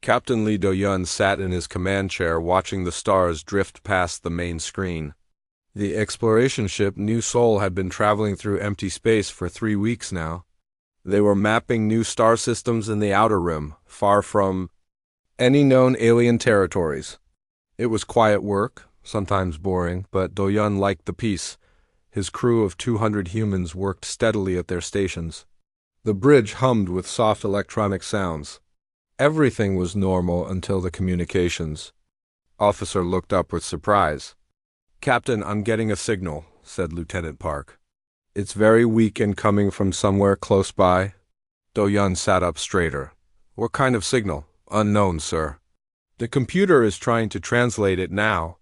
Captain Lee Do-yun sat in his command chair watching the stars drift past the main screen. The exploration ship New Seoul had been traveling through empty space for 3 weeks now. They were mapping new star systems in the outer rim, far from any known alien territories. It was quiet work, sometimes boring, but Do-yun liked the peace. His crew of 200 humans worked steadily at their stations. The bridge hummed with soft electronic sounds. Everything was normal until the communications. Officer looked up with surprise. "Captain, I'm getting a signal," said Lieutenant Park. "It's very weak and coming from somewhere close by." Do-yun sat up straighter. "What kind of signal?" "Unknown, sir. The computer is trying to translate it now."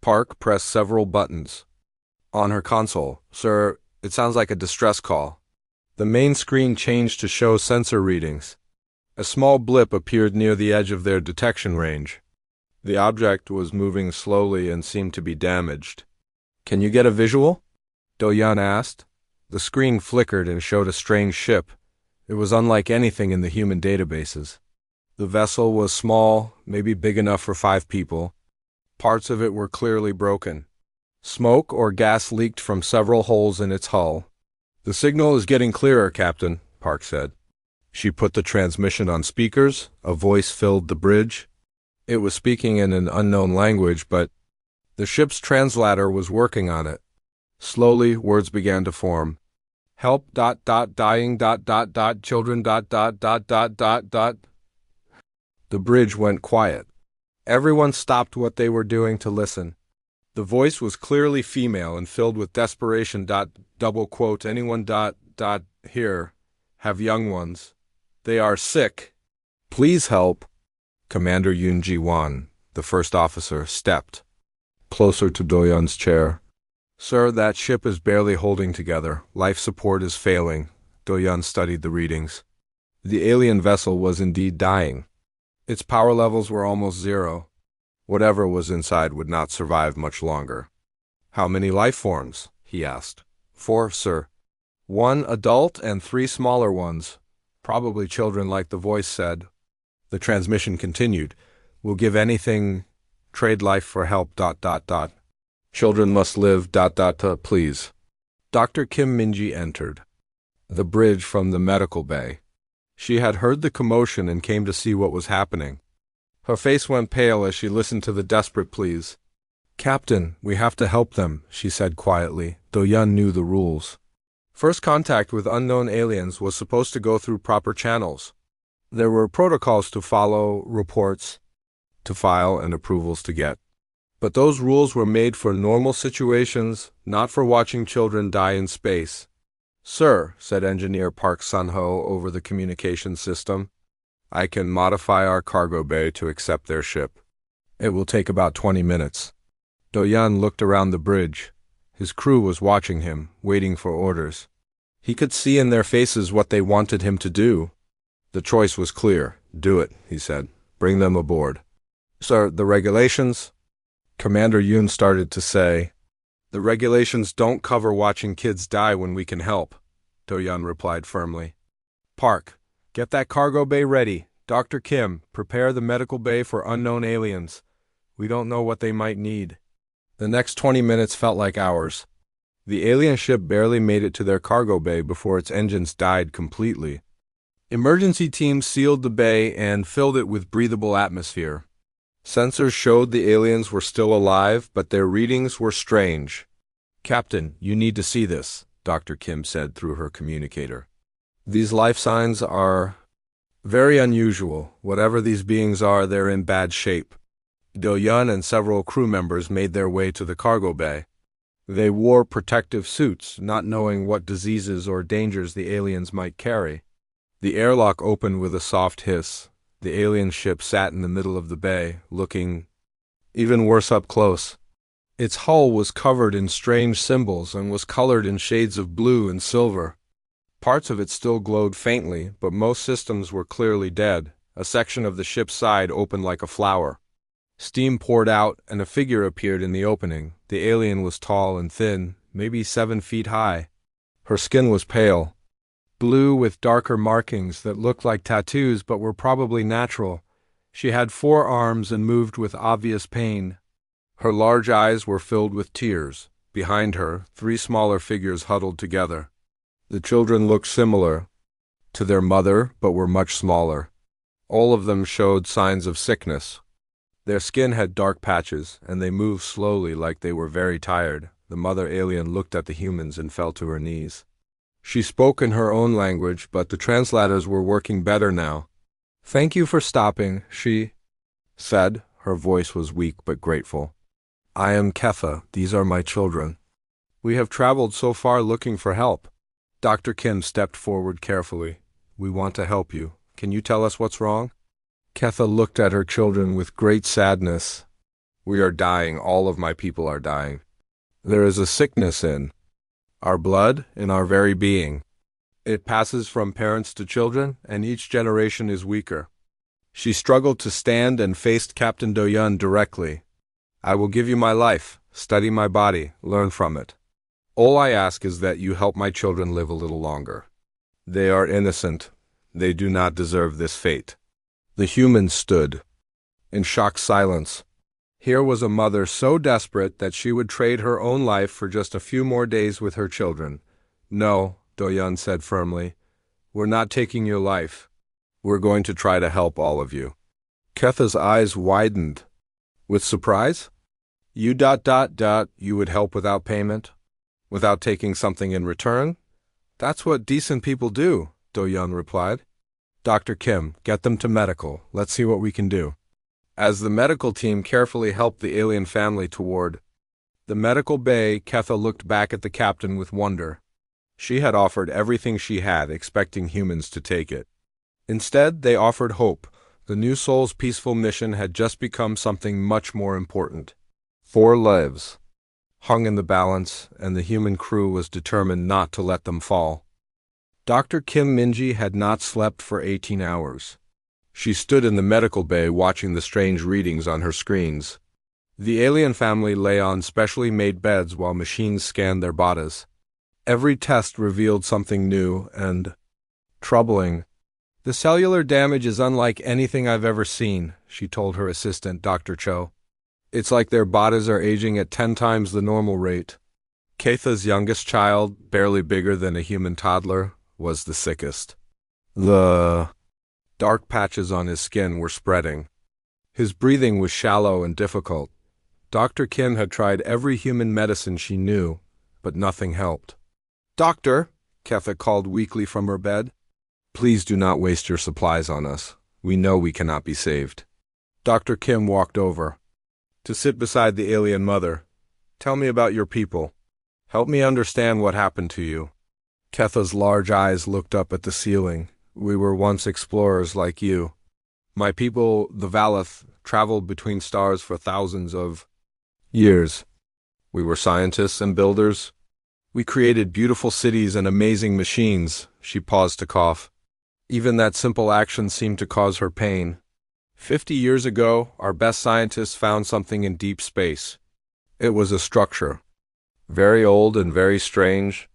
Park pressed several buttons. On her console, "Sir, it sounds like a distress call." The main screen changed to show sensor readings. A small blip appeared near the edge of their detection range. The object was moving slowly and seemed to be damaged. "Can you get a visual?" Do-yun asked. The screen flickered and showed a strange ship. It was unlike anything in the human databases. The vessel was small, maybe big enough for 5 people. Parts of it were clearly broken. Smoke or gas leaked from several holes in its hull. "The signal is getting clearer, Captain," Park said. She put the transmission on speakers. A voice filled the bridge. It was speaking in an unknown language, but the ship's translator was working on it. Slowly, words began to form. "Help, dying, children, The bridge went quiet. Everyone stopped what they were doing to listen. The voice was clearly female and filled with desperation. "Anyone, here, have young ones. They are sick. Please help." Commander Yoon Ji-won, the first officer, stepped closer to Do-yun's chair. "Sir, that ship is barely holding together. Life support is failing." Do-yun studied the readings. The alien vessel was indeed dying. Its power levels were almost zero. Whatever was inside would not survive much longer. "How many life forms?" he asked. "4, sir. 1 adult and 3 smaller ones. Probably children, like the voice said." The transmission continued. "We'll give anything, trade life for help, Children must live, please." Dr. Kim Min-ji entered the bridge from the medical bay. She had heard the commotion and came to see what was happening. Her face went pale as she listened to the desperate pleas. "Captain, we have to help them," she said quietly. Do-yun knew the rules. First contact with unknown aliens was supposed to go through proper channels. There were protocols to follow, reports to file, and approvals to get. But those rules were made for normal situations, not for watching children die in space. "Sir," said Engineer Park Sun-ho over the communication system, "I can modify our cargo bay to accept their ship. It will take about 20 minutes." Do-yun looked around the bridge. His crew was watching him, waiting for orders. He could see in their faces what they wanted him to do. The choice was clear. "Do it," he said. "Bring them aboard." "Sir, the regulations—" Commander Yoon started to say. "The regulations don't cover watching kids die when we can help," Do-yun replied firmly. "Park, get that cargo bay ready. Dr. Kim, prepare the medical bay for unknown aliens. We don't know what they might need." The next 20 minutes felt like hours. The alien ship barely made it to their cargo bay before its engines died completely. Emergency teams sealed the bay and filled it with breathable atmosphere. Sensors showed the aliens were still alive, but their readings were strange. "Captain, you need to see this," Dr. Kim said through her communicator. "These life signs are very unusual. Whatever these beings are, they're in bad shape." Do-yun and several crew members made their way to the cargo bay. They wore protective suits, not knowing what diseases or dangers the aliens might carry. The airlock opened with a soft hiss. The alien ship sat in the middle of the bay, looking even worse up close. Its hull was covered in strange symbols and was colored in shades of blue and silver. Parts of it still glowed faintly, but most systems were clearly dead. A section of the ship's side opened like a flower. Steam poured out, and a figure appeared in the opening. The alien was tall and thin, maybe 7 feet high. Her skin was pale, blue with darker markings that looked like tattoos but were probably natural. She had 4 arms and moved with obvious pain. Her large eyes were filled with tears. Behind her, 3 smaller figures huddled together. The children looked similar to their mother, but were much smaller. All of them showed signs of sickness. Their skin had dark patches, and they moved slowly like they were very tired. The mother alien looked at the humans and fell to her knees. She spoke in her own language, but the translators were working better now. "Thank you for stopping," she said. Her voice was weak but grateful. "I am Ketha. These are my children. We have traveled so far looking for help." Dr. Kim stepped forward carefully. "We want to help you. Can you tell us what's wrong?" Ketha looked at her children with great sadness. "We are dying. All of my people are dying. There is a sickness in our blood, in our very being. It passes from parents to children, and each generation is weaker." She struggled to stand and faced Captain Do-Yun directly. "I will give you my life. Study my body. Learn from it. All I ask is that you help my children live a little longer. They are innocent. They do not deserve this fate." The humans stood in shocked silence. Here was a mother so desperate that she would trade her own life for just a few more days with her children. "No," Do-Yun said firmly. "We're not taking your life. We're going to try to help all of you." Ketha's eyes widened with surprise. You would help without payment? Without taking something in return?" "That's what decent people do," Do-Yun replied. "Dr. Kim, get them to medical. Let's see what we can do." As the medical team carefully helped the alien family toward the medical bay, Ketha looked back at the captain with wonder. She had offered everything she had, expecting humans to take it. Instead, they offered hope. The new soul's peaceful mission had just become something much more important. 4 lives hung in the balance, and the human crew was determined not to let them fall. Dr. Kim Minji had not slept for 18 hours. She stood in the medical bay watching the strange readings on her screens. The alien family lay on specially made beds while machines scanned their bodies. Every test revealed something new and troubling. "The cellular damage is unlike anything I've ever seen," she told her assistant, Dr. Cho. "It's like their bodies are aging at 10 times the normal rate." Ketha's youngest child, barely bigger than a human toddler, was the sickest. The dark patches on his skin were spreading. His breathing was shallow and difficult. Dr. Kim had tried every human medicine she knew, but nothing helped. "Doctor," Ketha called weakly from her bed, "please do not waste your supplies on us. We know we cannot be saved." Dr. Kim walked over to sit beside the alien mother. "Tell me about your people. Help me understand what happened to you." Ketha's large eyes looked up at the ceiling. "We were once explorers like you. My people, the Valeth, traveled between stars for thousands of years. We were scientists and builders. We created beautiful cities and amazing machines." She paused to cough. Even that simple action seemed to cause her pain. 50 years ago, our best scientists found something in deep space. It was a structure. Very old and very strange.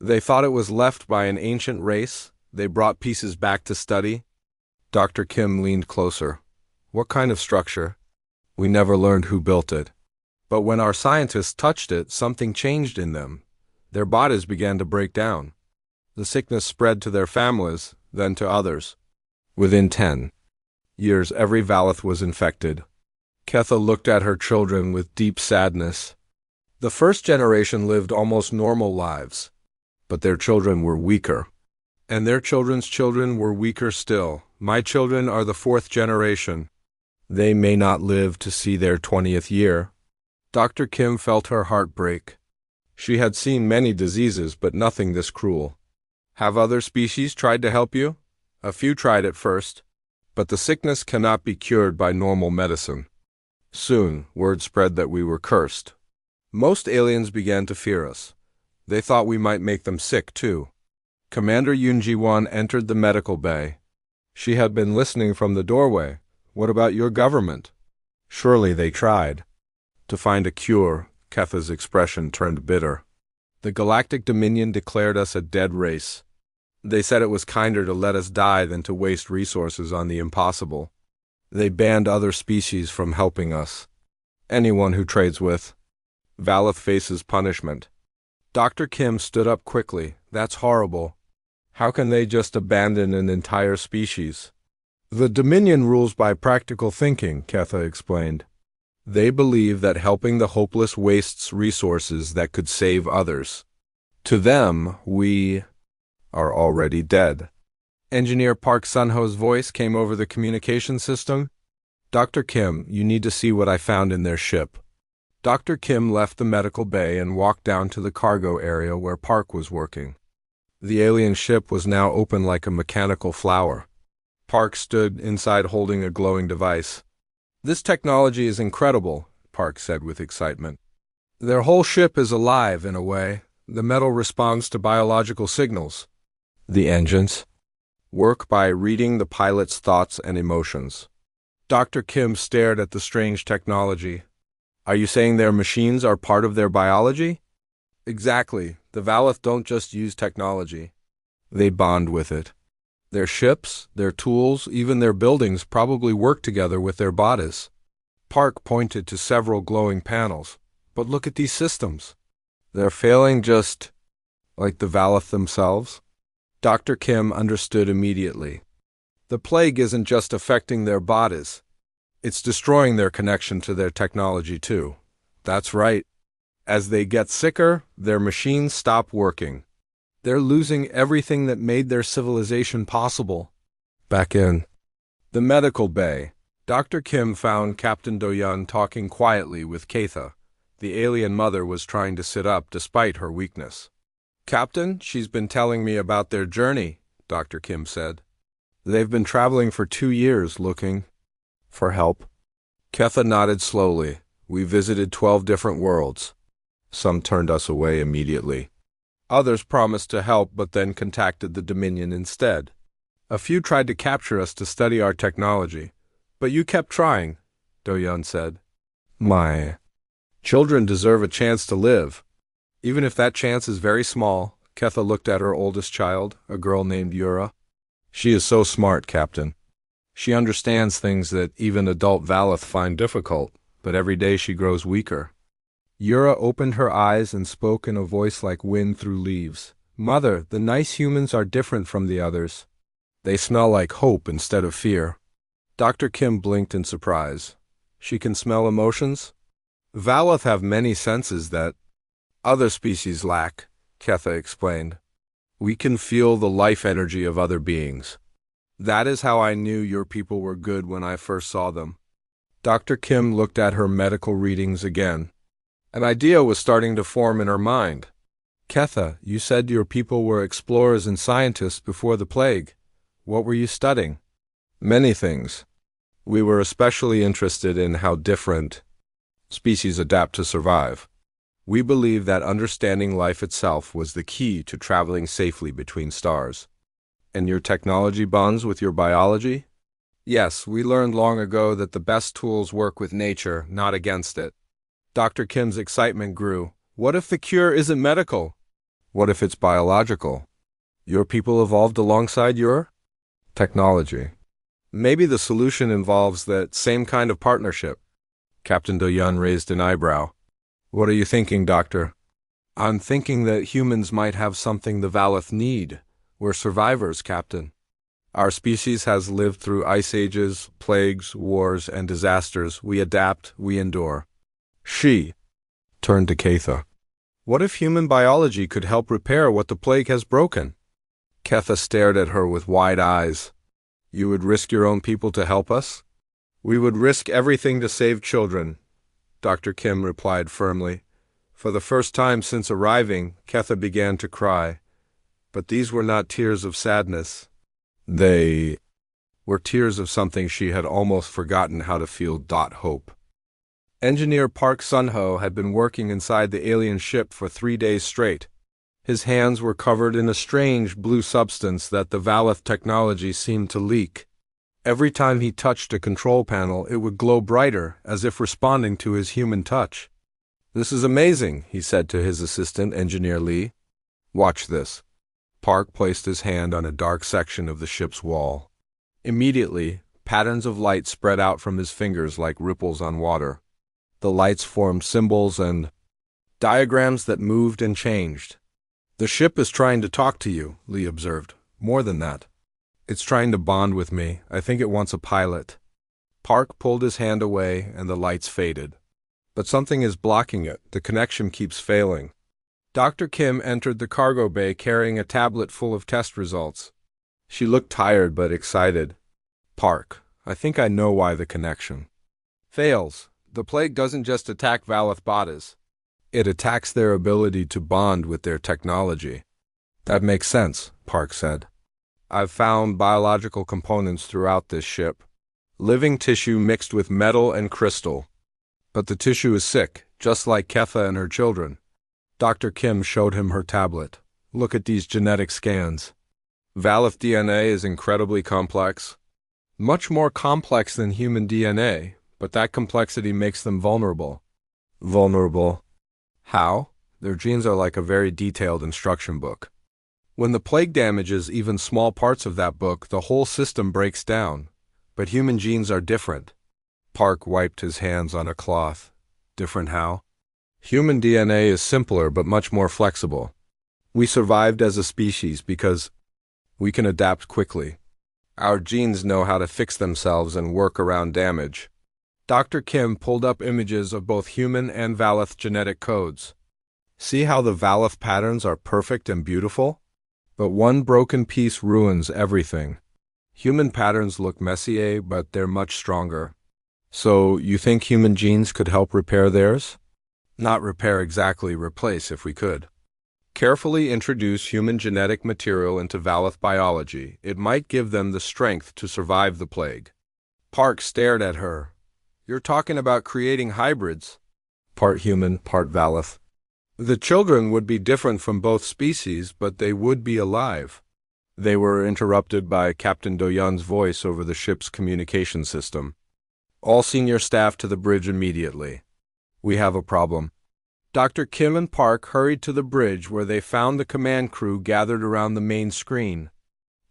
They thought it was left by an ancient race. They brought pieces back to study. Dr. Kim leaned closer. "What kind of structure?" "We never learned who built it. But when our scientists touched it, something changed in them. Their bodies began to break down. The sickness spread to their families, then to others. Within 10 years, every Valeth was infected." Ketha looked at her children with deep sadness. The first generation lived almost normal lives, but their children were weaker. And their children's children were weaker still. My children are the 4th generation. They may not live to see their 20th year. Dr. Kim felt her heart break. She had seen many diseases, but nothing this cruel. "Have other species tried to help you?" "A few tried at first, but the sickness cannot be cured by normal medicine." Soon, word spread that we were cursed. Most aliens began to fear us. They thought we might make them sick, too. Commander Yoon-ji-won entered the medical bay. She had been listening from the doorway. "What about your government?" "Surely they tried to find a cure." Ketha's expression turned bitter. "The Galactic Dominion declared us a dead race. They said it was kinder to let us die than to waste resources on the impossible." They banned other species from helping us. Anyone who trades with Valeth faces punishment. Dr. Kim stood up quickly. That's horrible. How can they just abandon an entire species? The Dominion rules by practical thinking, Ketha explained. They believe that helping the hopeless wastes resources that could save others. To them, we are already dead. Engineer Park Sun-ho's voice came over the communication system. Dr. Kim, you need to see what I found in their ship. Dr. Kim left the medical bay and walked down to the cargo area where Park was working. The alien ship was now open like a mechanical flower. Park stood inside holding a glowing device. This technology is incredible, Park said with excitement. Their whole ship is alive in a way. The metal responds to biological signals. The engines work by reading the pilot's thoughts and emotions. Dr. Kim stared at the strange technology. Are you saying their machines are part of their biology? Exactly. The Valeth don't just use technology. They bond with it. Their ships, their tools, even their buildings probably work together with their bodies. Park pointed to several glowing panels. But look at these systems. They're failing just like the Valeth themselves. Dr. Kim understood immediately. The plague isn't just affecting their bodies. It's destroying their connection to their technology too. That's right. As they get sicker, their machines stop working. They're losing everything that made their civilization possible. Back in the medical bay, Dr. Kim found Captain Do-yeon talking quietly with Ketha. The alien mother was trying to sit up despite her weakness. Captain, she's been telling me about their journey, Dr. Kim said. They've been traveling for 2 years looking for help. Ketha nodded slowly. We visited 12 different worlds. Some turned us away immediately. Others promised to help but then contacted the Dominion instead. A few tried to capture us to study our technology. But you kept trying, Do-yeon said. My children deserve a chance to live. Even if that chance is very small, Ketha looked at her oldest child, a girl named Yura. She is so smart, Captain. She understands things that even adult Valeth find difficult, but every day she grows weaker. Yura opened her eyes and spoke in a voice like wind through leaves. Mother, the nice humans are different from the others. They smell like hope instead of fear. Dr. Kim blinked in surprise. She can smell emotions? Valeth have many senses that other species lack, Ketha explained. We can feel the life energy of other beings. That is how I knew your people were good when I first saw them. Dr. Kim looked at her medical readings again. An idea was starting to form in her mind. Ketha, you said your people were explorers and scientists before the plague. What were you studying? Many things. We were especially interested in how different species adapt to survive. We believe that understanding life itself was the key to traveling safely between stars. And your technology bonds with your biology? Yes, we learned long ago that the best tools work with nature, not against it. Dr. Kim's excitement grew. What if the cure isn't medical? What if it's biological? Your people evolved alongside your technology. Maybe the solution involves that same kind of partnership. Captain Do-yeon raised an eyebrow. What are you thinking, Doctor? I'm thinking that humans might have something the Valeth need. We're survivors, Captain. Our species has lived through ice ages, plagues, wars, and disasters. We adapt, we endure. She turned to Ketha. What if human biology could help repair what the plague has broken? Ketha stared at her with wide eyes. You would risk your own people to help us? We would risk everything to save children, Dr. Kim replied firmly. For the first time since arriving, Ketha began to cry. But these were not tears of sadness. They were tears of something she had almost forgotten how to feel. Hope. Engineer Park Sun-ho had been working inside the alien ship for 3 days straight. His hands were covered in a strange blue substance that the Valeth technology seemed to leak. Every time he touched a control panel, it would glow brighter, as if responding to his human touch. This is amazing, he said to his assistant, Engineer Lee. Watch this. Park placed his hand on a dark section of the ship's wall. Immediately, Patterns of light spread out from his fingers like ripples on water. The lights formed symbols and diagrams that moved and changed. "The ship is trying to talk to you," Lee observed. "More than that. It's trying to bond with me. I think it wants a pilot." Park pulled his hand away and the lights faded. "But something is blocking it. The connection keeps failing." Dr. Kim entered the cargo bay carrying a tablet full of test results. She looked tired but excited. "Park, I think I know why the connection fails. The plague doesn't just attack Valeth bodies. It attacks their ability to bond with their technology." "That makes sense," Park said. "I've found biological components throughout this ship. Living tissue mixed with metal and crystal. But the tissue is sick, just like Ketha and her children." Dr. Kim showed him her tablet. "Look at these genetic scans. Valeth DNA is incredibly complex. Much more complex than human DNA, but that complexity makes them vulnerable." "Vulnerable? How?" "Their genes are like a very detailed instruction book. When the plague damages even small parts of that book, the whole system breaks down. But human genes are different." Park wiped his hands on a cloth. "Different how?" "Human DNA is simpler but much more flexible. We survived as a species because we can adapt quickly. Our genes know how to fix themselves and work around damage." Dr. Kim pulled up images of both human and Valeth genetic codes. "See how the Valeth patterns are perfect and beautiful? But one broken piece ruins everything. Human patterns look messy, but they're much stronger." "So you think human genes could help repair theirs?" "Not repair exactly, replace if we could. Carefully introduce human genetic material into Valeth biology. It might give them the strength to survive the plague." Park stared at her. "You're talking about creating hybrids?" "Part human, part Valeth. The children would be different from both species, but they would be alive." They were interrupted by Captain Doyun's voice over the ship's communication system. "All senior staff to the bridge immediately. We have a problem." Dr. Kim and Park hurried to the bridge where they found the command crew gathered around the main screen.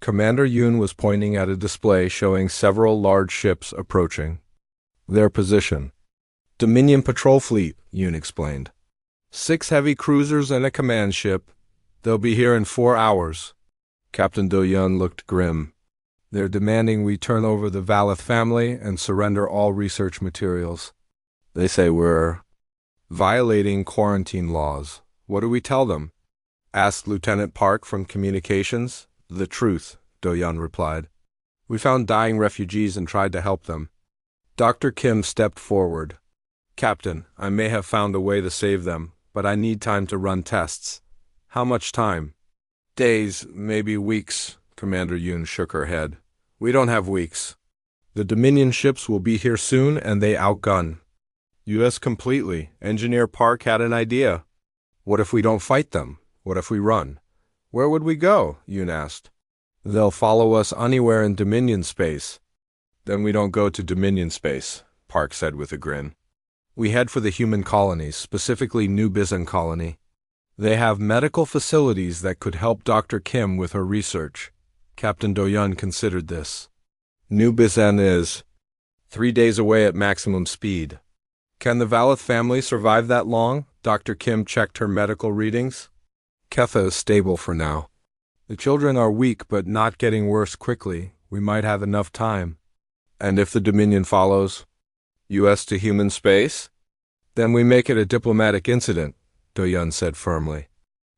Commander Yoon was pointing at a display showing several large ships approaching. "Their position." "Dominion patrol fleet," Yoon explained. 6 heavy cruisers and a command ship. They'll be here in 4 hours. Captain Doyun looked grim. "They're demanding we turn over the Valeth family and surrender all research materials. They say we're violating quarantine laws. What do we tell them?" asked Lieutenant Park from Communications. "The truth," Doyun replied. "We found dying refugees and tried to help them." Dr. Kim stepped forward. "Captain, I may have found a way to save them, but I need time to run tests." "How much time?" "Days, maybe weeks." Commander Yoon shook her head. "We don't have weeks. The Dominion ships will be here soon and they outgun U.S. completely." Engineer Park had an idea. "What if we don't fight them? What if we run?" "Where would we go?" Yoon asked. "They'll follow us anywhere in Dominion space." "Then we don't go to Dominion space," Park said with a grin. "We head for the human colonies, specifically New Bizen colony. They have medical facilities that could help Dr. Kim with her research." Captain Doyun considered this. "New Bizen is 3 days away at maximum speed. Can the Valeth family survive that long?" Dr. Kim checked her medical readings. "Ketha is stable for now. The children are weak but not getting worse quickly. We might have enough time." "And if the Dominion follows U.S. to human space?" "Then we make it a diplomatic incident," Doyun said firmly.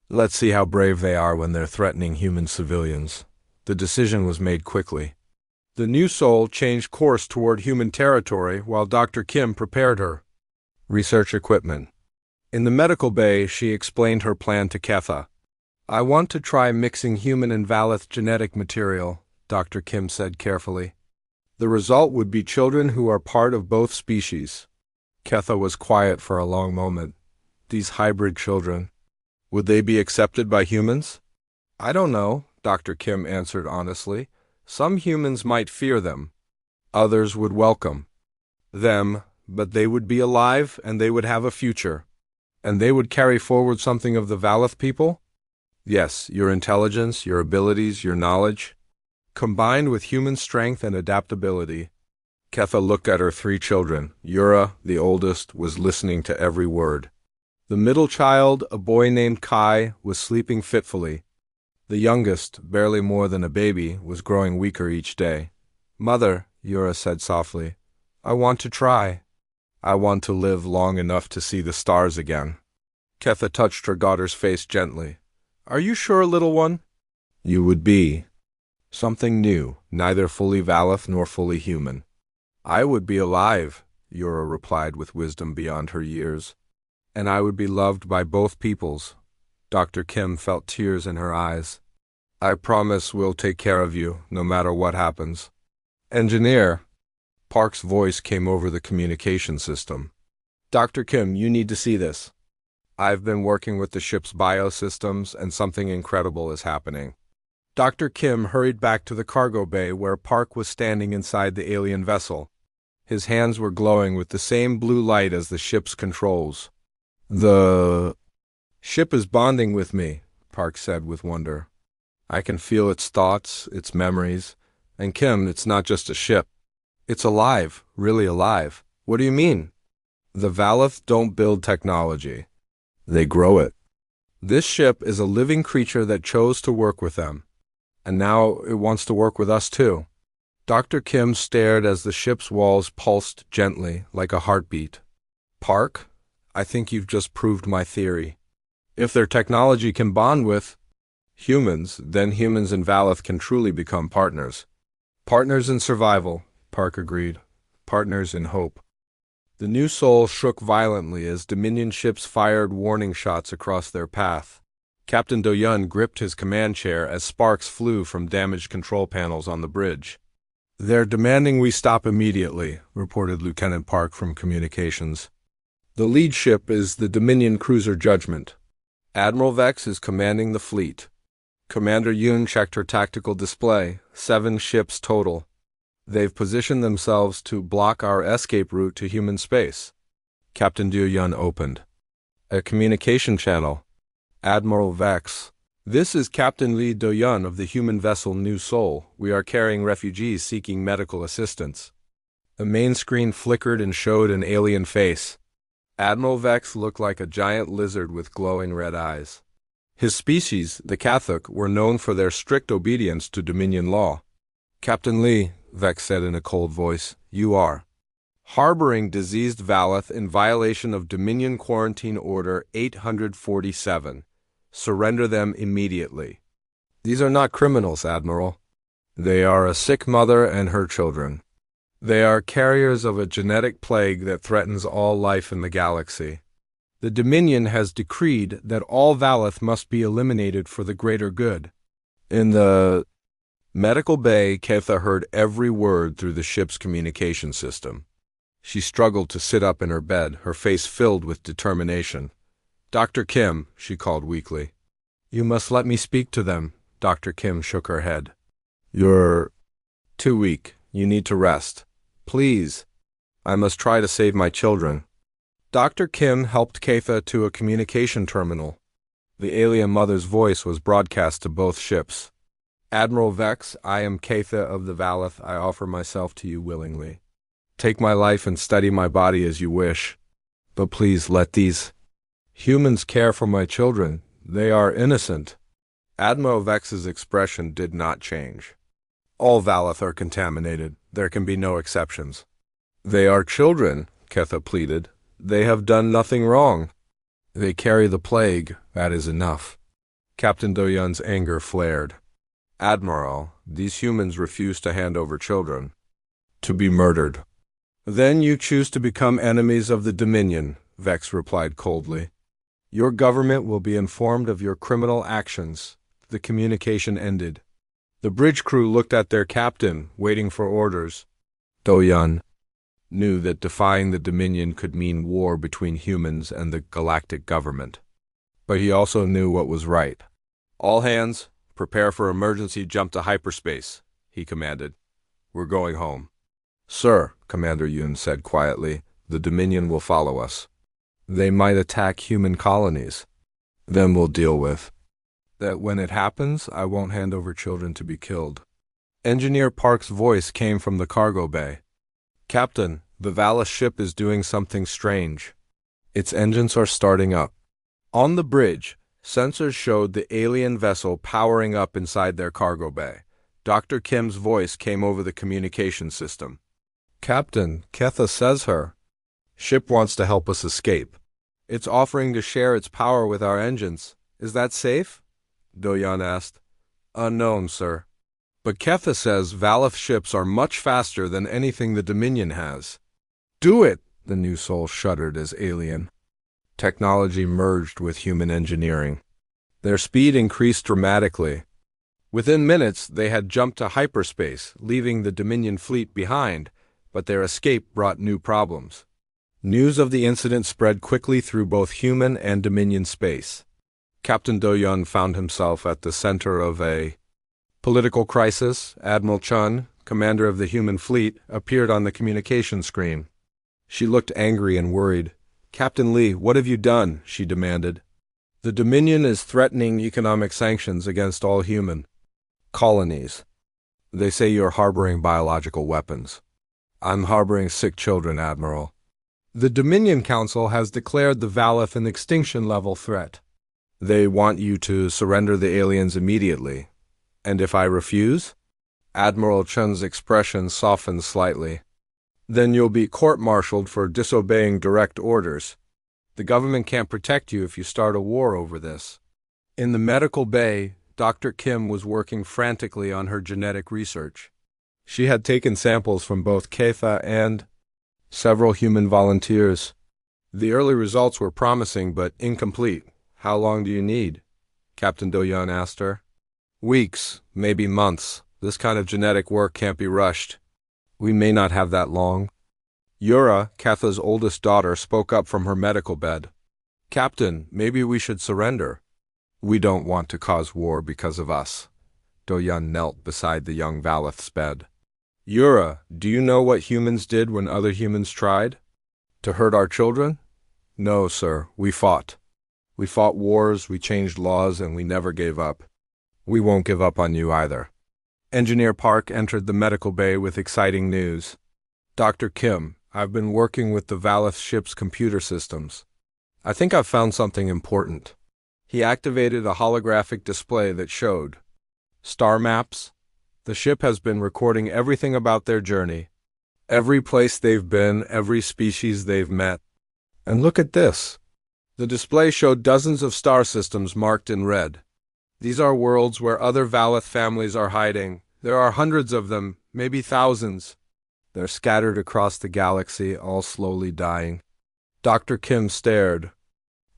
"Let's see how brave they are when they're threatening human civilians." The decision was made quickly. The new soul changed course toward human territory while Dr. Kim prepared her. Research equipment. In the medical bay, she explained her plan to Ketha. "I want to try mixing human and Valeth genetic material," Dr. Kim said carefully. "The result would be children who are part of both species." Ketha was quiet for a long moment. "These hybrid children, would they be accepted by humans?" "I don't know," Dr. Kim answered honestly. "Some humans might fear them. Others would welcome them, but they would be alive and they would have a future. And they would carry forward something of the Valeth people?" "Yes, your intelligence, your abilities, your knowledge." combined with human strength and adaptability. Ketha looked at her 3 children. Yura, the oldest, was listening to every word. The middle child, a boy named Kai, was sleeping fitfully. The youngest, barely more than a baby, was growing weaker each day. "Mother," Yura said softly, "I want to try. I want to live long enough to see the stars again." Ketha touched her daughter's face gently. "Are you sure, little one?" "You would be something new, neither fully Valath nor fully human." "I would be alive," Yura replied with wisdom beyond her years. "And I would be loved by both peoples." Dr. Kim felt tears in her eyes. "I promise we'll take care of you, no matter what happens." "Engineer," Park's voice came over the communication system. "Dr. Kim, you need to see this. I've been working with the ship's biosystems, and something incredible is happening." Dr. Kim hurried back to the cargo bay where Park was standing inside the alien vessel. His hands were glowing with the same blue light as the ship's controls. "The ship is bonding with me," Park said with wonder. "I can feel its thoughts, its memories. And Kim, it's not just a ship. It's alive, really alive." "What do you mean?" "The Valath don't build technology. They grow it. This ship is a living creature that chose to work with them. And now it wants to work with us too." Dr. Kim stared as the ship's walls pulsed gently, like a heartbeat. "Park, I think you've just proved my theory. If their technology can bond with humans, then humans and Valath can truly become partners." "Partners in survival," Park agreed. "Partners in hope." The new soul shook violently as Dominion ships fired warning shots across their path. Captain Do-Yun gripped his command chair as sparks flew from damaged control panels on the bridge. "They're demanding we stop immediately," reported Lieutenant Park from communications. "The lead ship is the Dominion cruiser Judgment. Admiral Vex is commanding the fleet." Commander Yun checked her tactical display. 7 ships total. "They've positioned themselves to block our escape route to human space." Captain Do-Yun opened a communication channel. "Admiral Vex, this is Captain Lee Do-Yun of the human vessel New Soul. We are carrying refugees seeking medical assistance." The main screen flickered and showed an alien face. Admiral Vex looked like a giant lizard with glowing red eyes. His species, the Kathuk, were known for their strict obedience to Dominion law. "Captain Lee," Vex said in a cold voice, "you are harboring diseased Valath in violation of Dominion Quarantine Order 847. Surrender them immediately." "These are not criminals, Admiral. They are a sick mother and her children. They are carriers of a genetic plague that threatens all life in the galaxy. The Dominion has decreed that all Valath must be eliminated for the greater good." In the medical bay, Ketha heard every word through the ship's communication system. She struggled to sit up in her bed, her face filled with determination. "Dr. Kim," she called weakly. "You must let me speak to them." Dr. Kim shook her head. "You're too weak. You need to rest. Please. I must try to save my children." Dr. Kim helped Ketha to a communication terminal. The alien mother's voice was broadcast to both ships. "Admiral Vex, I am Ketha of the Valath. I offer myself to you willingly. Take my life and study my body as you wish. But please let these humans care for my children. They are innocent." Admiral Vex's expression did not change. "All Valath are contaminated. There can be no exceptions." "They are children," Ketha pleaded. "They have done nothing wrong. They carry the plague. That is enough." Captain Do-Yun's anger flared. "Admiral, these humans refuse to hand over children to be murdered." "Then you choose to become enemies of the Dominion," Vex replied coldly. "Your government will be informed of your criminal actions." The communication ended. The bridge crew looked at their captain, waiting for orders. Do-Yun knew that defying the Dominion could mean war between humans and the galactic government. But he also knew what was right. "All hands, prepare for emergency jump to hyperspace," he commanded. "We're going home." "Sir," Commander Yun said quietly, "the Dominion will follow us. They might attack human colonies. Then we'll deal with that. When it happens, I won't hand over children to be killed." Engineer Park's voice came from the cargo bay. Captain, the Valis ship is doing something strange. Its engines are starting up. On the bridge, sensors showed the alien vessel powering up inside their cargo bay. Dr. Kim's voice came over the communication system. Captain, Ketha says her ship wants to help us escape. It's offering to share its power with our engines. Is that safe? Do-Yan asked. Unknown, sir. But Ketha says Valith ships are much faster than anything the Dominion has. Do it! The new soul shuddered as alien technology merged with human engineering. Their speed increased dramatically. Within minutes, they had jumped to hyperspace, leaving the Dominion fleet behind, but their escape brought new problems. News of the incident spread quickly through both human and Dominion space. Captain Do-Yan found himself at the center of a political crisis. Admiral Chun, commander of the human fleet, appeared on the communication screen. She looked angry and worried. Captain Lee, what have you done? She demanded. The Dominion is threatening economic sanctions against all human colonies. They say you're harboring biological weapons. I'm harboring sick children, Admiral. The Dominion Council has declared the Valith an extinction-level threat. They want you to surrender the aliens immediately. And if I refuse? Admiral Chun's expression softened slightly. Then you'll be court-martialed for disobeying direct orders. The government can't protect you if you start a war over this. In the medical bay, Dr. Kim was working frantically on her genetic research. She had taken samples from both Ketha and several human volunteers. The early results were promising but incomplete. How long do you need? Captain Do-Yan asked her. Weeks, maybe months. This kind of genetic work can't be rushed. We may not have that long. Yura, Ketha's oldest daughter, spoke up from her medical bed. Captain, maybe we should surrender. We don't want to cause war because of us. Do-Yan knelt beside the young Valith's bed. Yura, do you know what humans did when other humans tried? To hurt our children? No, sir, we fought. We fought wars, we changed laws, and we never gave up. We won't give up on you either. Engineer Park entered the medical bay with exciting news. Dr. Kim, I've been working with the Valith ship's computer systems. I think I've found something important. He activated a holographic display that showed star maps. The ship has been recording everything about their journey. Every place they've been, every species they've met. And look at this. The display showed dozens of star systems marked in red. These are worlds where other Valith families are hiding. There are hundreds of them, maybe thousands. They're scattered across the galaxy, all slowly dying. Dr. Kim stared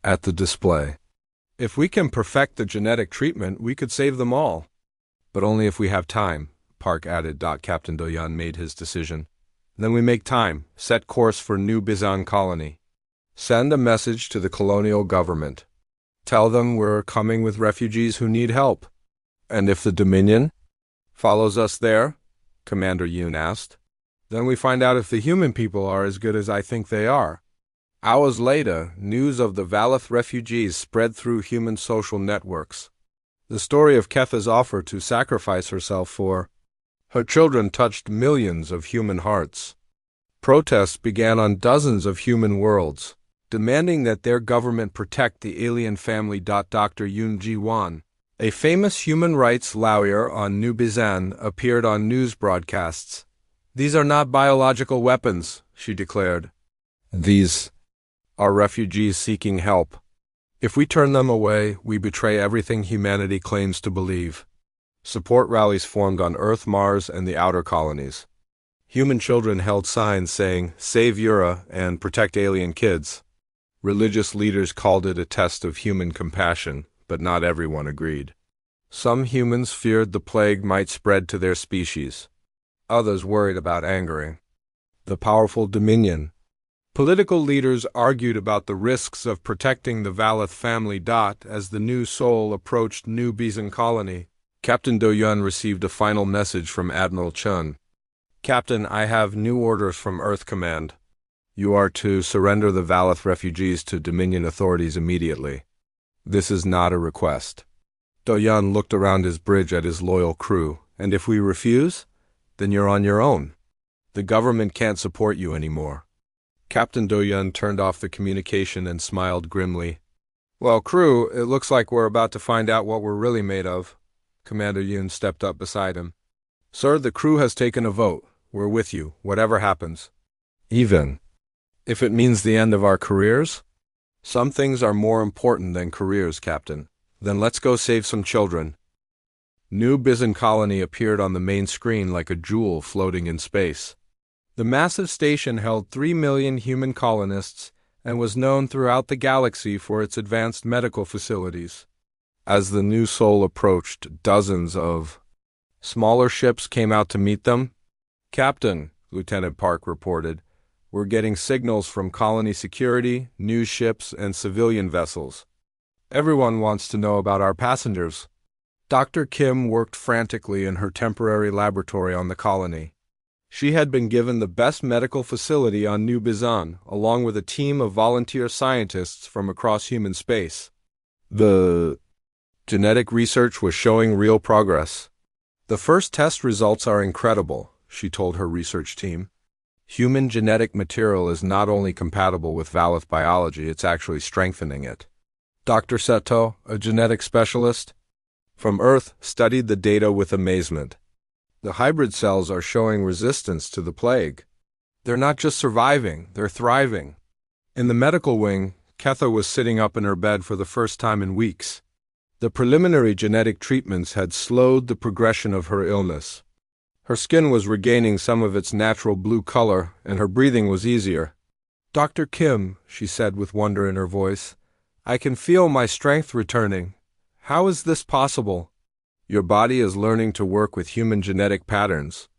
at the display. If we can perfect the genetic treatment, we could save them all. But only if we have time, Park added. Captain Do-Yan made his decision. Then we make time, set course for New Bizan colony. Send a message to the colonial government. Tell them we're coming with refugees who need help. And if the Dominion follows us there? Commander Yoon asked. Then we find out if the human people are as good as I think they are. Hours later, news of the Valith refugees spread through human social networks. The story of Ketha's offer to sacrifice herself for her children touched millions of human hearts. Protests began on dozens of human worlds, demanding that their government protect the alien family. Dr. Yoon Ji-won, a famous human rights lawyer on New Bizan, appeared on news broadcasts. These are not biological weapons, she declared. These are refugees seeking help. If we turn them away, we betray everything humanity claims to believe. Support rallies formed on Earth, Mars, and the outer colonies. Human children held signs saying, "Save Yura" and "Protect alien kids." Religious leaders called it a test of human compassion, but not everyone agreed. Some humans feared the plague might spread to their species. Others worried about angering the powerful Dominion. Political leaders argued about the risks of protecting the Valith family. As the new soul approached New Bizan colony, Captain Do-Yan received a final message from Admiral Chun. Captain, I have new orders from Earth Command. You are to surrender the Valith refugees to Dominion authorities immediately. This is not a request. Do-Yan looked around his bridge at his loyal crew. And if we refuse, then you're on your own. The government can't support you anymore." Captain Do-yun turned off the communication and smiled grimly. "Well, crew, it looks like we're about to find out what we're really made of." Commander Yoon stepped up beside him. "Sir, the crew has taken a vote. We're with you, whatever happens. Even if it means the end of our careers? Some things are more important than careers, Captain. Then let's go save some children." New Bizon Colony appeared on the main screen like a jewel floating in space. The massive station held 3 million human colonists and was known throughout the galaxy for its advanced medical facilities. As the new Sol approached, dozens of smaller ships came out to meet them. "Captain," Lieutenant Park reported, "we're getting signals from colony security, news ships, and civilian vessels. Everyone wants to know about our passengers." Dr. Kim worked frantically in her temporary laboratory on the colony. She had been given the best medical facility on New Bizon, along with a team of volunteer scientists from across human space. The genetic research was showing real progress. "The first test results are incredible," she told her research team. "Human genetic material is not only compatible with Valith biology, it's actually strengthening it." Dr. Seto, a genetic specialist from Earth, studied the data with amazement. "The hybrid cells are showing resistance to the plague. They're not just surviving, they're thriving." In the medical wing, Ketha was sitting up in her bed for the first time in weeks. The preliminary genetic treatments had slowed the progression of her illness. Her skin was regaining some of its natural blue color, and her breathing was easier. "Dr. Kim," she said with wonder in her voice, "I can feel my strength returning. How is this possible?" "Your body is learning to work with human genetic patterns."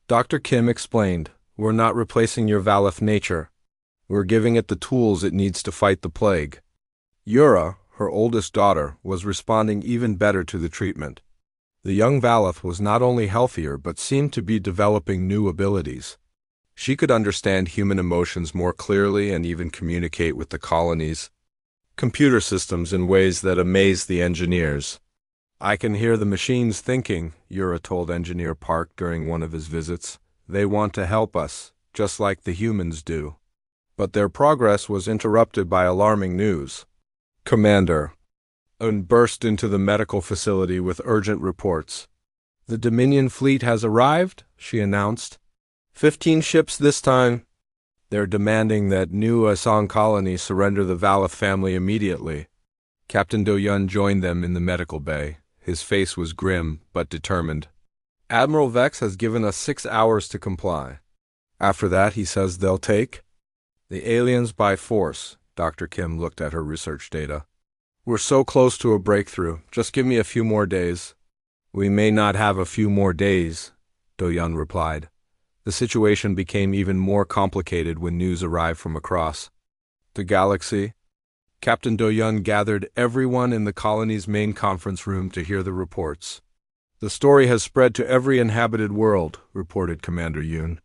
Dr. Kim explained, "We're not replacing your Valith nature. We're giving it the tools it needs to fight the plague." Yura, her oldest daughter, was responding even better to the treatment. The young Valith was not only healthier but seemed to be developing new abilities. She could understand human emotions more clearly and even communicate with the colony's computer systems in ways that amazed the engineers. "I can hear the machines thinking," Yura told Engineer Park during one of his visits. "They want to help us, just like the humans do." But their progress was interrupted by alarming news. "Commander," Un burst into the medical facility with urgent reports. "The Dominion fleet has arrived," she announced. 15 ships this time. They're demanding that New Asong Colony surrender the Valith family immediately." Captain Do-yun joined them in the medical bay. His face was grim, but determined. "Admiral Vex has given us 6 hours to comply. After that, he says they'll take the aliens by force." Dr. Kim looked at her research data. "We're so close to a breakthrough. Just give me a few more days." "We may not have a few more days," Do-yun replied. The situation became even more complicated when news arrived from across the galaxy. Captain Do-yun gathered everyone in the colony's main conference room to hear the reports. "The story has spread to every inhabited world," reported Commander Yoon.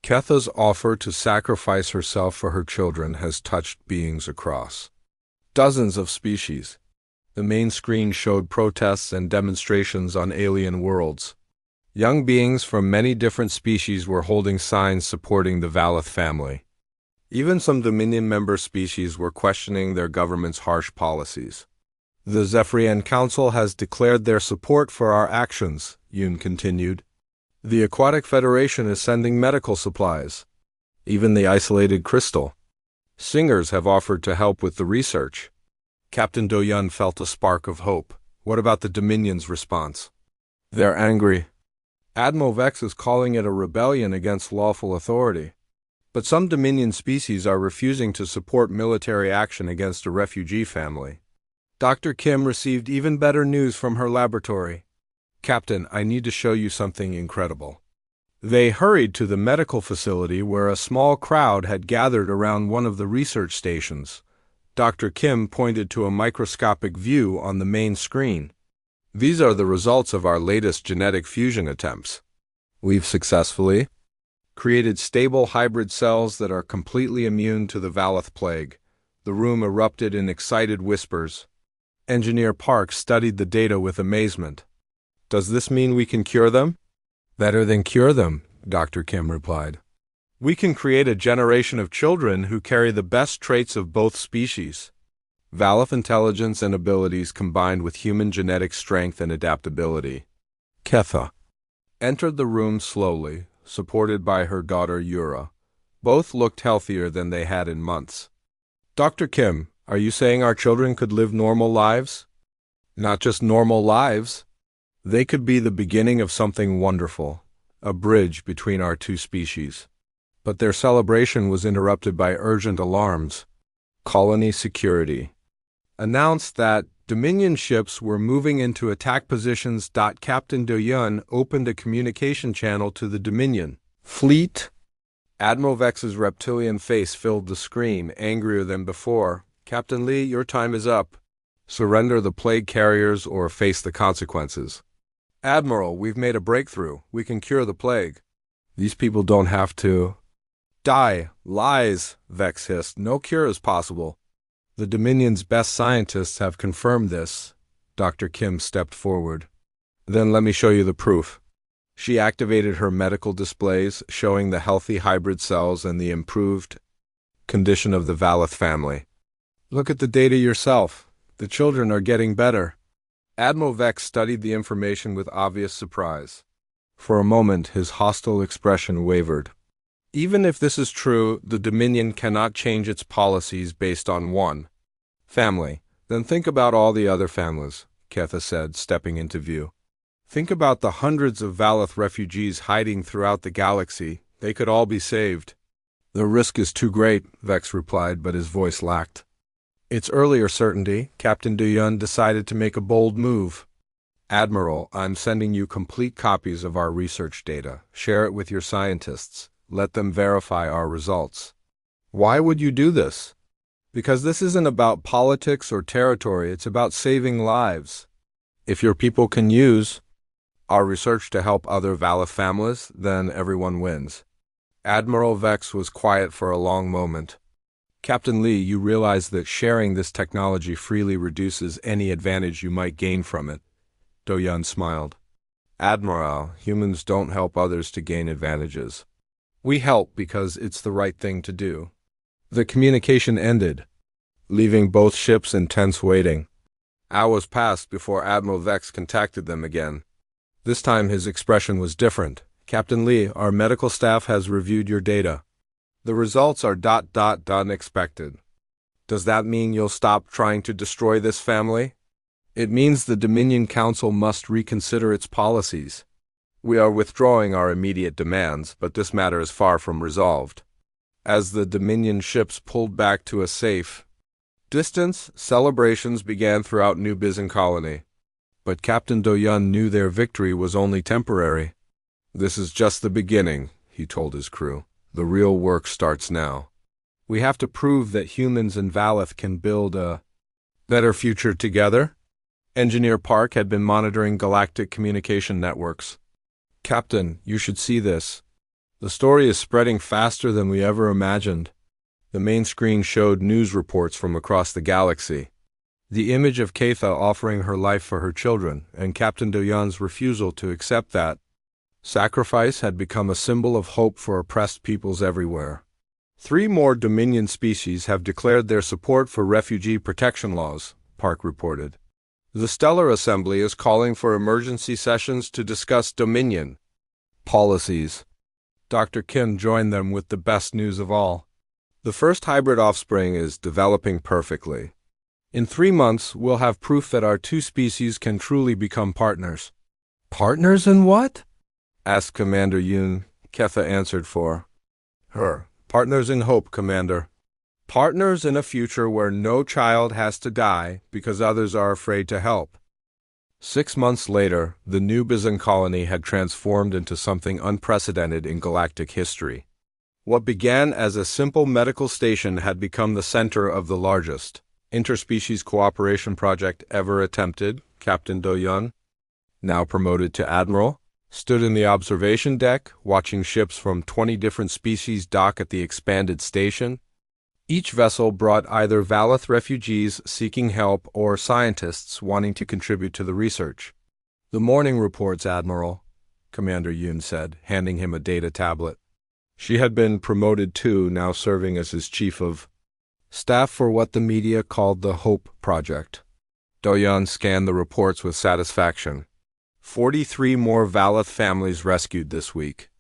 "Ketha's offer to sacrifice herself for her children has touched beings across dozens of species." The main screen showed protests and demonstrations on alien worlds. Young beings from many different species were holding signs supporting the Valith family. Even some Dominion member species were questioning their government's harsh policies. "The Zephyrian Council has declared their support for our actions," Yoon continued. "The Aquatic Federation is sending medical supplies. Even the isolated crystal singers have offered to help with the research." Captain Do-yun felt a spark of hope. What about the Dominion's response? "They're angry. Admiral Vex is calling it a rebellion against lawful authority. But some Dominion species are refusing to support military action against a refugee family." Dr. Kim received even better news from her laboratory. "Captain, I need to show you something incredible." They hurried to the medical facility where a small crowd had gathered around one of the research stations. Dr. Kim pointed to a microscopic view on the main screen. "These are the results of our latest genetic fusion attempts. We've successfully created stable hybrid cells that are completely immune to the Valith plague." The room erupted in excited whispers. Engineer Park studied the data with amazement. Does this mean we can cure them? Better than cure them, Dr. Kim replied. We can create a generation of children who carry the best traits of both species. Valith intelligence and abilities combined with human genetic strength and adaptability. Ketha entered the room slowly, supported by her daughter Yura. Both looked healthier than they had in months. Dr. Kim, are you saying our children could live normal lives? Not just normal lives. They could be the beginning of something wonderful, a bridge between our two species. But their celebration was interrupted by urgent alarms. Colony security announced that Dominion ships were moving into attack positions. Captain Do-Yun opened a communication channel to the Dominion fleet. Admiral Vex's reptilian face filled the screen, angrier than before. Captain Lee, your time is up. Surrender the plague carriers or face the consequences. Admiral, we've made a breakthrough. We can cure the plague. These people don't have to die. Lies, Vex hissed. No cure is possible. The Dominion's best scientists have confirmed this. Dr. Kim stepped forward. Then let me show you the proof. She activated her medical displays, showing the healthy hybrid cells and the improved condition of the Valith family. Look at the data yourself. The children are getting better. Admiral Vex studied the information with obvious surprise. For a moment, his hostile expression wavered. Even if this is true, the Dominion cannot change its policies based on one family. Then think about all the other families, Ketha said, stepping into view. Think about the hundreds of Valith refugees hiding throughout the galaxy. They could all be saved. The risk is too great, Vex replied, but his voice lacked its earlier certainty. Captain Do-Yun decided to make a bold move. Admiral, I'm sending you complete copies of our research data. Share it with your scientists. Let them verify our results. Why would you do this? Because this isn't about politics or territory, it's about saving lives. If your people can use our research to help other Valith families, then everyone wins. Admiral Vex was quiet for a long moment. Captain Lee, you realize that sharing this technology freely reduces any advantage you might gain from it. Do-Yun smiled. Admiral, humans don't help others to gain advantages. We help because it's the right thing to do. The communication ended, leaving both ships in tense waiting. Hours passed before Admiral Vex contacted them again. This time his expression was different. Captain Lee, our medical staff has reviewed your data. The results are ... unexpected. Does that mean you'll stop trying to destroy this family? It means the Dominion Council must reconsider its policies. We are withdrawing our immediate demands, but this matter is far from resolved. As the Dominion ships pulled back to a safe distance, celebrations began throughout New Bizon Colony. But Captain Do-Yun knew their victory was only temporary. This is just the beginning, he told his crew. The real work starts now. We have to prove that humans and Valith can build a better future together. Engineer Park had been monitoring galactic communication networks. Captain, you should see this. The story is spreading faster than we ever imagined. The main screen showed news reports from across the galaxy. The image of Ketha offering her life for her children, and Captain Do-Yun's refusal to accept that sacrifice had become a symbol of hope for oppressed peoples everywhere. 3 more Dominion species have declared their support for refugee protection laws, Park reported. The Stellar Assembly is calling for emergency sessions to discuss Dominion policies. Dr. Kim joined them with the best news of all. The first hybrid offspring is developing perfectly. In 3 months, we'll have proof that our 2 species can truly become partners. Partners in what? Asked Commander Yun. Ketha answered for her. Partners in hope, Commander. Partners in a future where no child has to die because others are afraid to help. 6 months later, the New Bizon colony had transformed into something unprecedented in galactic history. What began as a simple medical station had become the center of the largest interspecies cooperation project ever attempted. Captain Do-Yun, now promoted to Admiral, stood in the observation deck, watching ships from 20 different species dock at the expanded station. Each vessel brought either Valith refugees seeking help or scientists wanting to contribute to the research. The morning reports, Admiral, Commander Yoon said, handing him a data tablet. She had been promoted too, now serving as his chief of staff for what the media called the Hope Project. Do-yeon scanned the reports with satisfaction. 43 more Valeth families rescued this week.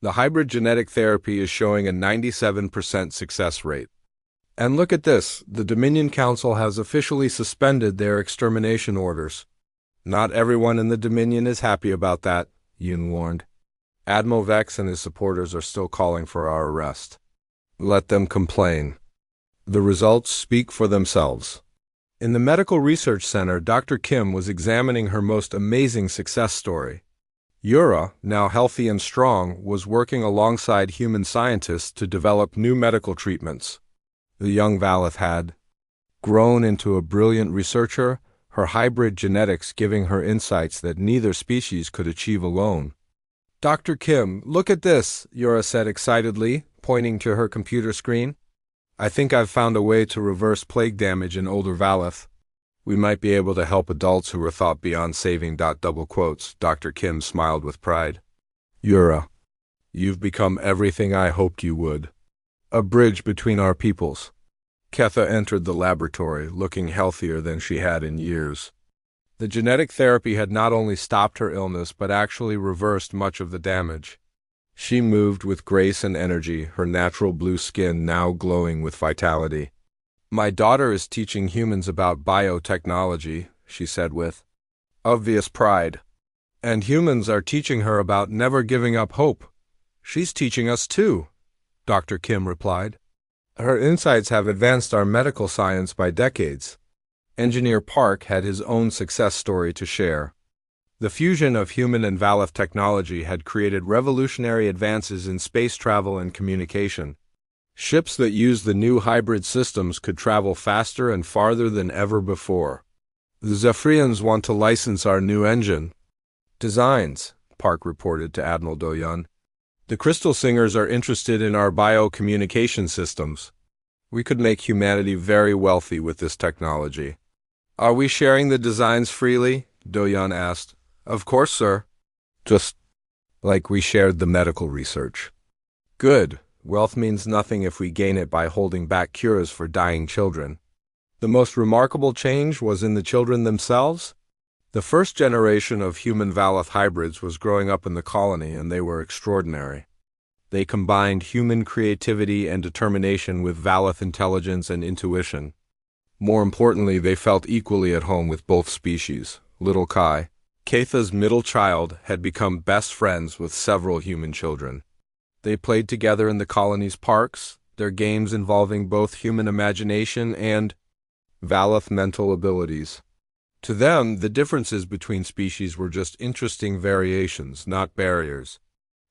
The hybrid genetic therapy is showing a 97% success rate. And look at this, the Dominion Council has officially suspended their extermination orders. Not everyone in the Dominion is happy about that, Yoon warned. Admiral Vex and his supporters are still calling for our arrest. Let them complain. The results speak for themselves. In the Medical Research Center, Dr. Kim was examining her most amazing success story. Yura, now healthy and strong, was working alongside human scientists to develop new medical treatments. The young Valeth had grown into a brilliant researcher, her hybrid genetics giving her insights that neither species could achieve alone. Dr. Kim, look at this, Yura said excitedly, pointing to her computer screen. I think I've found a way to reverse plague damage in older Valeth. We might be able to help adults who were thought beyond saving. Dr. Kim smiled with pride. Yura, you've become everything I hoped you would. A bridge between our peoples. Ketha entered the laboratory, looking healthier than she had in years. The genetic therapy had not only stopped her illness but actually reversed much of the damage. She moved with grace and energy, her natural blue skin now glowing with vitality. My daughter is teaching humans about biotechnology, she said with obvious pride. And humans are teaching her about never giving up hope. She's teaching us too, Dr. Kim replied. Her insights have advanced our medical science by decades. Engineer Park had his own success story to share. The fusion of human and Valeth technology had created revolutionary advances in space travel and communication. Ships that used the new hybrid systems could travel faster and farther than ever before. The Zephyrians want to license our new engine designs, Park reported to Admiral Do-yeon. The Crystal Singers are interested in our biocommunication systems. We could make humanity very wealthy with this technology. Are we sharing the designs freely? Do-yeon asked. Of course, sir. Just like we shared the medical research. Good. Wealth means nothing if we gain it by holding back cures for dying children. The most remarkable change was in the children themselves. The first generation of human Valeth hybrids was growing up in the colony, and they were extraordinary. They combined human creativity and determination with Valeth intelligence and intuition. More importantly, they felt equally at home with both species. Little Kai, Ketha's middle child, had become best friends with several human children. They played together in the colony's parks, their games involving both human imagination and Valeth mental abilities. To them, the differences between species were just interesting variations, not barriers.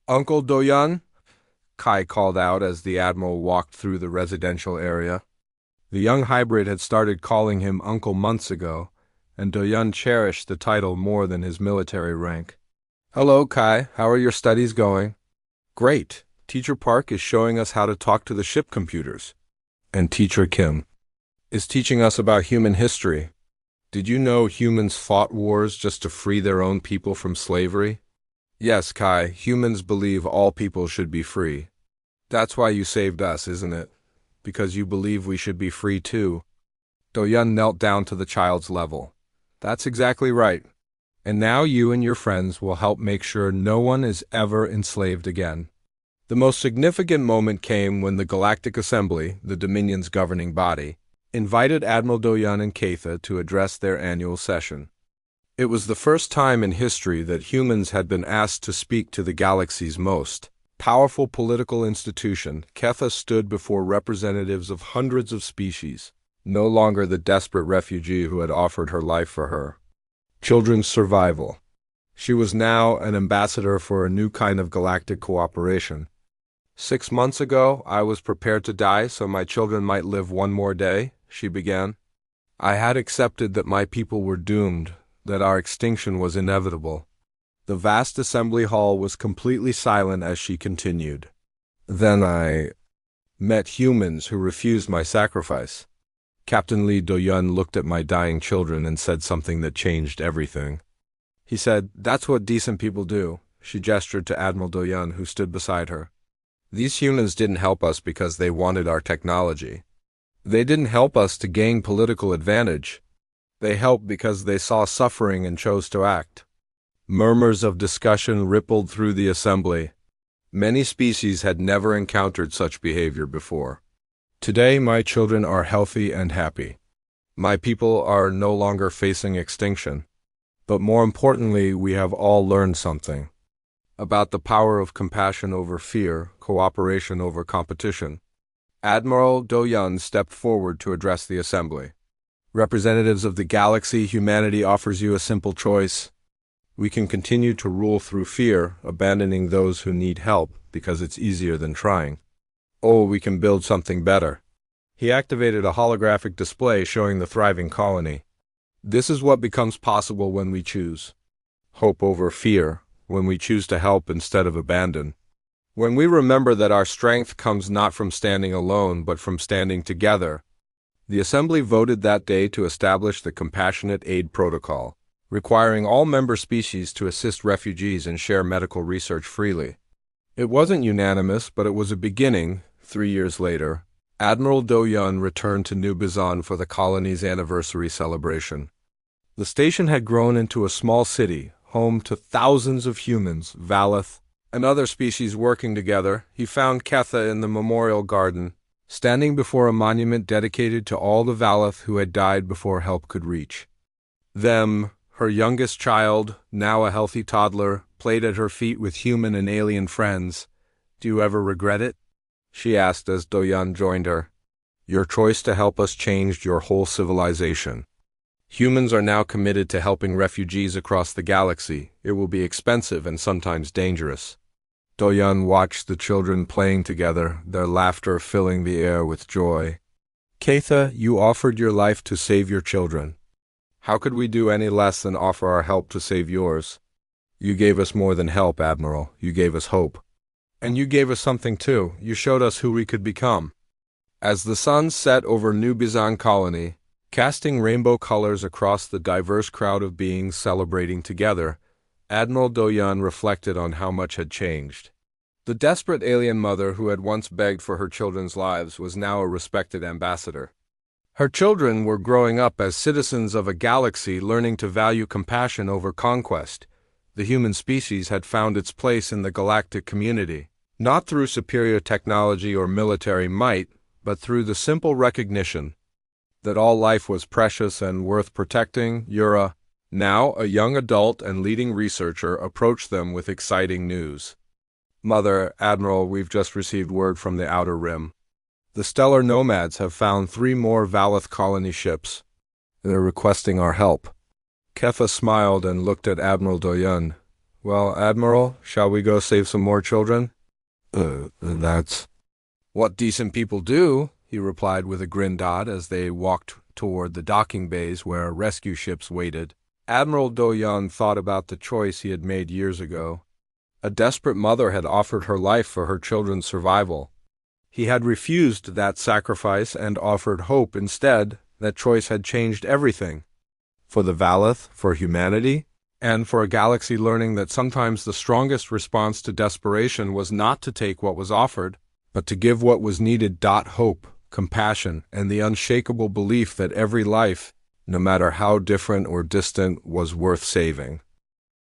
Uncle Do-yeon? Kai called out as the Admiral walked through the residential area. The young hybrid had started calling him Uncle months ago, and Do-yeon cherished the title more than his military rank. Hello, Kai. How are your studies going? Great. Teacher Park is showing us how to talk to the ship computers. And Teacher Kim is teaching us about human history. Did you know humans fought wars just to free their own people from slavery? Yes, Kai, humans believe all people should be free. That's why you saved us, isn't it? Because you believe we should be free too. Do-yeon knelt down to the child's level. That's exactly right. And now you and your friends will help make sure no one is ever enslaved again. The most significant moment came when the Galactic Assembly, the Dominion's governing body, invited Admiral Do-yeon and Ketha to address their annual session. It was the first time in history that humans had been asked to speak to the galaxy's most powerful political institution. Ketha stood before representatives of hundreds of species, no longer the desperate refugee who had offered her life for her children's survival. She was now an ambassador for a new kind of galactic cooperation. 6 months ago, I was prepared to die so my children might live one more day, she began. I had accepted that my people were doomed, that our extinction was inevitable. The vast assembly hall was completely silent as she continued. Then I met humans who refused my sacrifice. Captain Lee Do-yeon looked at my dying children and said something that changed everything. He said, "That's what decent people do." She gestured to Admiral Doyun, who stood beside her. "These humans didn't help us because they wanted our technology. They didn't help us to gain political advantage. They helped because they saw suffering and chose to act." Murmurs of discussion rippled through the assembly. Many species had never encountered such behavior before. "Today, my children are healthy and happy. My people are no longer facing extinction. But more importantly, we have all learned something about the power of compassion over fear, cooperation over competition." Admiral Doyun stepped forward to address the assembly. "Representatives of the galaxy, humanity offers you a simple choice. We can continue to rule through fear, abandoning those who need help because it's easier than trying. Or we can build something better." He activated a holographic display showing the thriving colony. "This is what becomes possible when we choose hope over fear, when we choose to help instead of abandon. When we remember that our strength comes not from standing alone but from standing together." The Assembly voted that day to establish the Compassionate Aid Protocol, requiring all member species to assist refugees and share medical research freely. It wasn't unanimous, but it was a beginning. 3 years later, Admiral Doyun returned to New Bizan for the colony's anniversary celebration. The station had grown into a small city, home to thousands of humans, Valeth, and other species working together. He found Ketha in the memorial garden, standing before a monument dedicated to all the Valeth who had died before help could reach them. Her youngest child, now a healthy toddler, played at her feet with human and alien friends. "Do you ever regret it?" she asked as Doyun joined her. "Your choice to help us changed your whole civilization. Humans are now committed to helping refugees across the galaxy. It will be expensive and sometimes dangerous." Doyun watched the children playing together, their laughter filling the air with joy. "Ketha, you offered your life to save your children. How could we do any less than offer our help to save yours? You gave us more than help, Admiral. You gave us hope. And you gave us something too. You showed us who we could become." As the sun set over New Bizan colony, casting rainbow colors across the diverse crowd of beings celebrating together, Admiral Doyun reflected on how much had changed. The desperate alien mother who had once begged for her children's lives was now a respected ambassador. Her children were growing up as citizens of a galaxy, learning to value compassion over conquest. The human species had found its place in the galactic community, not through superior technology or military might, but through the simple recognition that all life was precious and worth protecting. Yura, now a young adult and leading researcher, approached them with exciting news. "Mother, Admiral, we've just received word from the Outer Rim. The stellar nomads have found 3 more Valeth colony ships. They're requesting our help." Ketha smiled and looked at Admiral Doyun. "Well, Admiral, shall we go save some more children?" That's what decent people do," he replied with a grin nod as they walked toward the docking bays where rescue ships waited. Admiral Doyun thought about the choice he had made years ago. A desperate mother had offered her life for her children's survival. He had refused that sacrifice and offered hope instead. That choice had changed everything. For the Valeth, for humanity, and for a galaxy learning that sometimes the strongest response to desperation was not to take what was offered, but to give what was needed. Hope, compassion, and the unshakable belief that every life, no matter how different or distant, was worth saving.